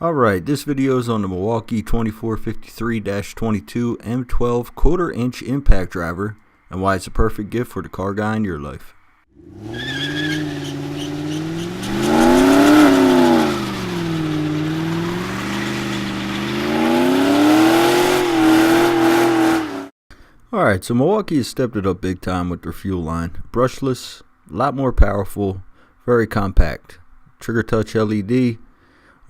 Alright, this video is on the Milwaukee 2453-22 M12 1/4-inch impact driver and why it's a perfect gift for the car guy in your life. Alright, so Milwaukee has stepped it up big time with their fuel line. Brushless, a lot more powerful, very compact. Trigger touch LED.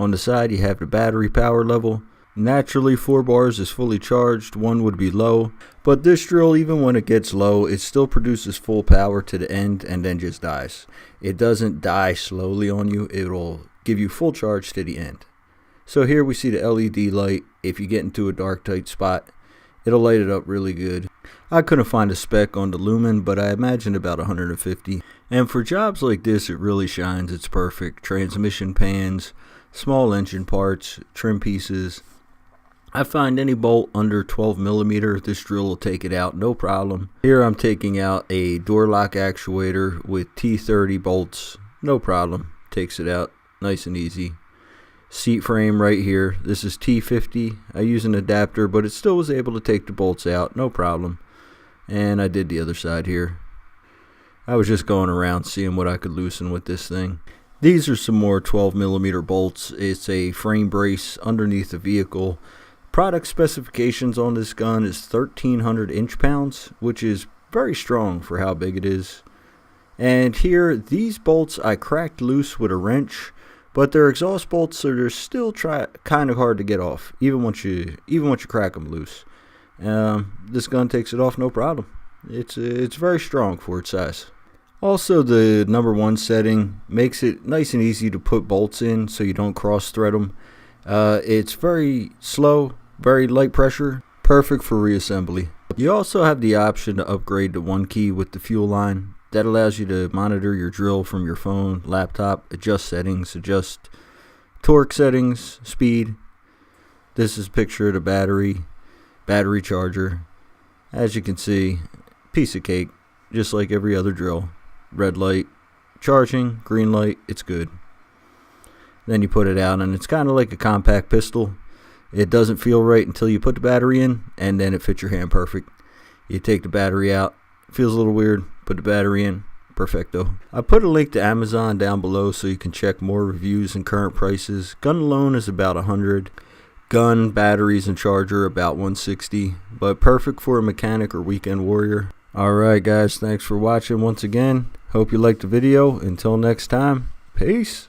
On the side you have the battery power level. Naturally 4 bars is fully charged, 1 would be low. But this drill, even when it gets low, it still produces full power to the end and then just dies. It doesn't die slowly on you, it'll give you full charge to the end. So here we see the LED light. If you get into a dark tight spot, it'll light it up really good. I couldn't find a spec on the lumen, but I imagine about 150. And for jobs like this, it really shines. It's perfect. Transmission pans, small engine parts, trim pieces. I find any bolt under 12mm, this drill will take it out, no problem. Here I'm taking out a door lock actuator with T30 bolts, no problem. Takes it out nice and easy. Seat frame right here, this is T50. I use an adapter, but it still was able to take the bolts out, no problem. And I did the other side here. I was just going around seeing what I could loosen with this thing. These are some more 12mm bolts. It's a frame brace underneath the vehicle. Product specifications on this gun is 1300 inch-pounds, which is very strong for how big it is. And here, these bolts I cracked loose with a wrench, but they're exhaust bolts, so they're still kind of hard to get off, even once you crack them loose. This gun takes it off no problem. It's very strong for its size. Also, the #1 setting makes it nice and easy to put bolts in so you don't cross thread them. It's very slow, very light pressure, perfect for reassembly. You also have the option to upgrade to 1 key with the fuel line. That allows you to monitor your drill from your phone, laptop, adjust settings, adjust torque settings, speed. This is a picture of the battery charger. As you can see, piece of cake, just like every other drill. Red light, charging, green light, it's good. Then you put it out and it's kind of like a compact pistol. It doesn't feel right until you put the battery in, and then it fits your hand perfect. You take the battery out, feels a little weird, put the battery in, perfecto. I put a link to Amazon down below so you can check more reviews and current prices. Gun alone is about $100. Gun, batteries, and charger about $160, but perfect for a mechanic or weekend warrior. Alright guys, thanks for watching once again. Hope you liked the video. Until next time, peace.